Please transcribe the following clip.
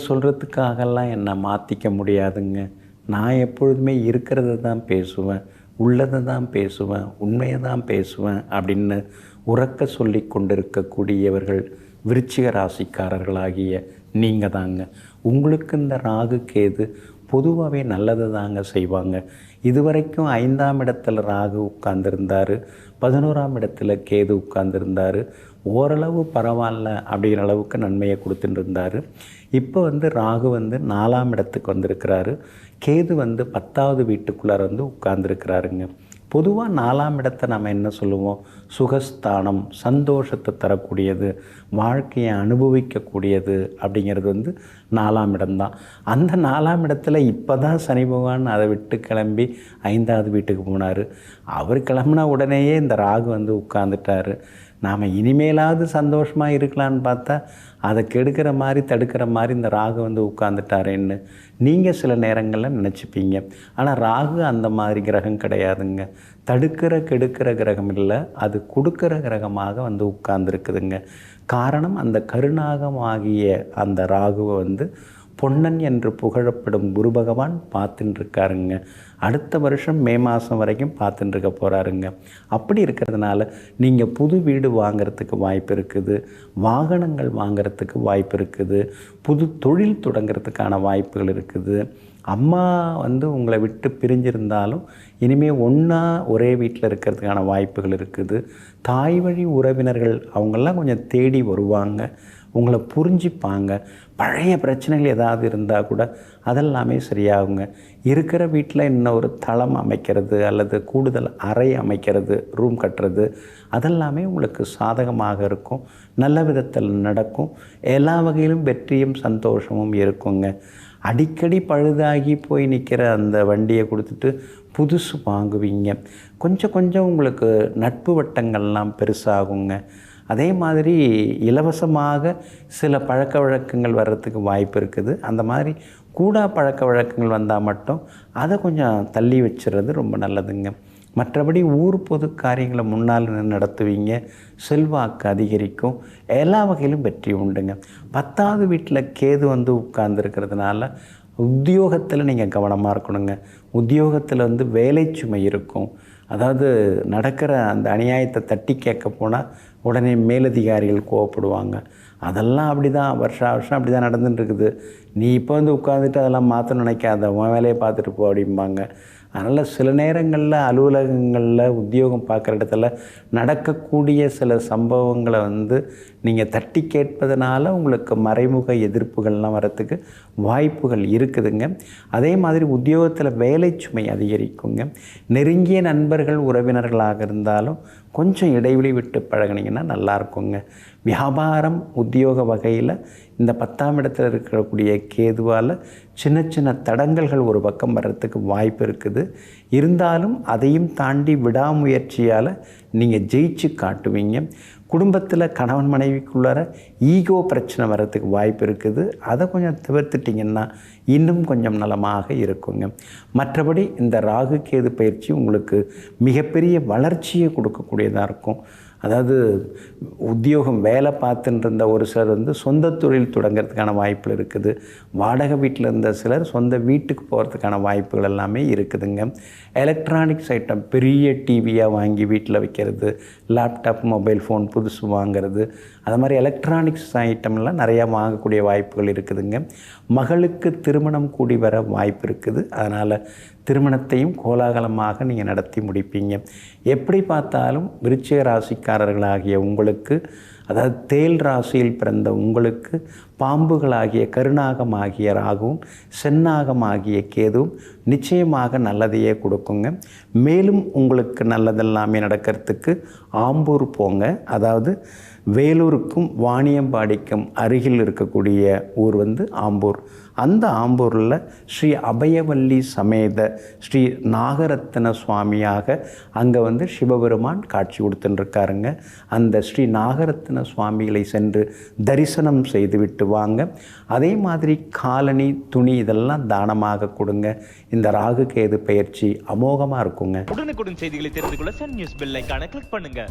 சொல்கிறதுக்காகலாம் என்னை மாற்றிக்க முடியாதுங்க. நான் எப்பொழுதுமே இருக்கிறத தான் பேசுவேன், உள்ளதை தான் பேசுவேன், உண்மையை தான் பேசுவேன் அப்படின்னு உறக்க சொல்லி கொண்டிருக்கக்கூடியவர்கள் விருச்சிக ராசிக்காரர்களாகிய நீங்கள் தாங்க. உங்களுக்கு இந்த ராகு கேது பொதுவாகவே நல்லது தாங்க செய்வாங்க. இதுவரைக்கும் 5ஆம் இடத்துல ராகு உட்கார்ந்துருந்தார், 11ஆம் இடத்துல கேது உட்கார்ந்துருந்தார். ஓரளவு பரவாயில்ல அப்படிங்கிற அளவுக்கு நன்மையை கொடுத்துட்டு இருந்தார். இப்போ ராகு 4ஆம் இடத்துக்கு வந்திருக்கிறாரு. கேது 10வது வீட்டுக்குள்ளார உட்கார்ந்துருக்கிறாருங்க. பொதுவாக 4ஆம் இடத்தை நம்ம என்ன சொல்லுவோம்? சுகஸ்தானம், சந்தோஷத்தை தரக்கூடியது, வாழ்க்கையை அனுபவிக்கக்கூடியது அப்படிங்கிறது 4ஆம் இடம்தான். அந்த 4ஆம் இடத்துல இப்போ தான் சனி பகவான் அதை விட்டு கிளம்பி 5வது வீட்டுக்கு போனார். அவர் கிளம்புனா உடனேயே இந்த ராகு உட்கார்ந்துட்டார். நாம் இனிமேலாவது சந்தோஷமாக இருக்கலான்னு பார்த்தா அதை கெடுக்கிற மாதிரி தடுக்கிற மாதிரி இந்த ராகு உட்காந்துட்டாரேன்னு நீங்கள் சில நேரங்களில் நினச்சிப்பீங்க. ஆனால் ராகு அந்த மாதிரி கிரகம் கிடையாதுங்க. தடுக்கிற கெடுக்கிற கிரகம் இல்லை, அது கொடுக்கிற கிரகமாக உட்கார்ந்துருக்குதுங்க. காரணம், அந்த கருநாகம் ஆகிய அந்த ராகுவை பொன்னன் என்று புகழப்படும் குரு பகவான் பார்த்துட்டு இருக்காருங்க. அடுத்த வருஷம் மே மாதம் வரைக்கும் பார்த்துட்டு இருக்க போகிறாருங்க. அப்படி இருக்கிறதுனால நீங்கள் புது வீடு வாங்கிறதுக்கு வாய்ப்பு இருக்குது, வாகனங்கள் வாங்கிறதுக்கு வாய்ப்பு இருக்குது, புது தொழில் தொடங்கிறதுக்கான வாய்ப்புகள் இருக்குது. அம்மா உங்களை விட்டு பிரிஞ்சிருந்தாலும் இனிமேல் ஒன்றா ஒரே வீட்டில் இருக்கிறதுக்கான வாய்ப்புகள் இருக்குது. தாய் வழி உறவினர்கள் அவங்கெல்லாம் கொஞ்சம் தேடி வருவாங்க, உங்களை புரிஞ்சிப்பாங்க. பழைய பிரச்சனைகள் ஏதாவது இருந்தால் கூட அதெல்லாமே சரியாகுங்க. இருக்கிற வீட்டில் இன்னொரு தளம் அமைக்கிறது அல்லது கூடுதல் அறை அமைக்கிறது, ரூம் கட்டுறது, அதெல்லாமே உங்களுக்கு சாதகமாக இருக்கும். நல்ல விதத்தில் நடக்கும். எல்லா வகையிலும் வெற்றியும் சந்தோஷமும் இருக்குங்க. அடிக்கடி பழுதாகி போய் நிற்கிற அந்த வண்டியை கொடுத்துட்டு புதுசு வாங்குவீங்க. கொஞ்சம் கொஞ்சம் உங்களுக்கு நட்பு வட்டங்கள்லாம் பெருசாகுங்க. அதே மாதிரி இலவசமாக சில பழக்க வழக்கங்கள் வர்றதுக்கு வாய்ப்பு இருக்குது. அந்த மாதிரி கூட பழக்க வழக்கங்கள் வந்தால் மட்டும் அதை கொஞ்சம் தள்ளி வச்சுறது ரொம்ப நல்லதுங்க. மற்றபடி ஊர் பொது காரியங்களை முன்னால் நடத்துவீங்க, செல்வாக்கு அதிகரிக்கும், எல்லா வகையிலும் வெற்றி உண்டுங்க. 10வது வீட்டில் கேது உட்கார்ந்துருக்கிறதுனால உத்தியோகத்தில் நீங்கள் கவனமாக இருக்கணுங்க. உத்தியோகத்தில் வேலை சுமை இருக்கும். அதாவது நடக்கிற அந்த அநியாயத்தை தட்டி கேட்க போனால் உடனே மேலதிகாரிகள் கோவப்படுவாங்க. அதெல்லாம் அப்படி தான் வருஷம் அப்படி தான் நடந்துட்டுருக்குது. நீ இப்போ உட்காந்துட்டு அதெல்லாம் மாற்ற நினைக்காத, உன் வேலையை பார்த்துட்டு போ அப்படிம்பாங்க. அதனால் சில நேரங்களில் அலுவலகங்களில் உத்தியோகம் பார்க்குற இடத்துல நடக்கக்கூடிய சில சம்பவங்களை நீங்கள் தட்டி கேட்பதனால உங்களுக்கு மறைமுக எதிர்ப்புகள்லாம் வரத்துக்கு வாய்ப்புகள் இருக்குதுங்க. அதே மாதிரி உத்தியோகத்தில் வேலை சுமை அதிகரிக்குங்க. நெருங்கிய நண்பர்கள் உறவினர்களாக இருந்தாலும் கொஞ்சம் இடைவெளி விட்டு பழகினீங்கன்னா நல்லாயிருக்குங்க. வியாபாரம் உத்தியோக வகையில் இந்த 10ஆம் இடத்துல இருக்கக்கூடிய கேதுவால் சின்ன சின்ன தடங்கல்கள் ஒரு பக்கம் வர்றதுக்கு வாய்ப்பு இருக்குது. இருந்தாலும் அதையும் தாண்டி விடாமுயற்சியால் நீங்கள் ஜெயிச்சு காட்டுவீங்க. குடும்பத்தில் கணவன் மனைவிக்குள்ளார ஈகோ பிரச்சனை வர்றதுக்கு வாய்ப்பு இருக்குது. அதை கொஞ்சம் தவிர்த்துட்டிங்கன்னா இன்னும் கொஞ்சம் நலமாக இருக்குங்க. மற்றபடி இந்த ராகு கேது பயிற்சி உங்களுக்கு மிகப்பெரிய வளர்ச்சியை கொடுக்கக்கூடியதாக இருக்கும். அதாவது உத்தியோகம் வேலை பார்த்துட்டு இருந்த ஒரு சிலர் சொந்த தொழில் தொடங்கிறதுக்கான வாய்ப்புகள் இருக்குது. வாடகை வீட்டில் இருந்த சிலர் சொந்த வீட்டுக்கு போகிறதுக்கான வாய்ப்புகள் எல்லாமே இருக்குதுங்க. எலக்ட்ரானிக்ஸ் ஐட்டம், பெரிய டிவியாக வாங்கி வீட்டில் வைக்கிறது, லேப்டாப் மொபைல் ஃபோன் புதுசு வாங்கிறது, அது மாதிரி எலக்ட்ரானிக்ஸ் ஐட்டம்லாம் நிறையா வாங்கக்கூடிய வாய்ப்புகள் இருக்குதுங்க. மகளுக்கு திருமணம் கூடி வர வாய்ப்பு இருக்குது. அதனால் திருமணத்தையும் கோலாகலமாக நீங்கள் நடத்தி முடிப்பீங்க. எப்படி பார்த்தாலும் விருச்சிக ராசிக்காரர்களாகிய உங்களுக்கு, அதாவது தேல் ராசியில் பிறந்த உங்களுக்கு, பாம்புகளாகிய கருநாகமாகிய ராகுவும் செந்நாகமாகிய கேதுவும் நிச்சயமாக நல்லதையே கொடுக்குங்க. மேலும் உங்களுக்கு நல்லதெல்லாமே நடக்கிறதுக்கு ஆம்பூர் போங்க. அதாவது வேலூருக்கும் வாணியம்பாடிக்கும் அருகில் இருக்கக்கூடிய ஊர் ஆம்பூர். அந்த ஆம்பூரில் ஸ்ரீ அபயவல்லி சமேத ஸ்ரீ நாகரத்ன சுவாமியாக அங்கே சிவபெருமான் காட்சி கொடுத்துட்டுருக்காருங்க. அந்த ஸ்ரீ நாகரத்ன சுவாமிகளை சென்று தரிசனம் செய்துவிட்டு வாங்க. அதே மாதிரி காலணி, துணி இதெல்லாம் தானமாக கொடுங்க. இந்த ராகு கேது பயிற்சி அமோகமாக இருக்குங்க. உடனுக்குடன் செய்திகளை தெரிந்து கொள்ள சன் நியூஸ் பெல் ஐகானை கிளிக் பண்ணுங்க.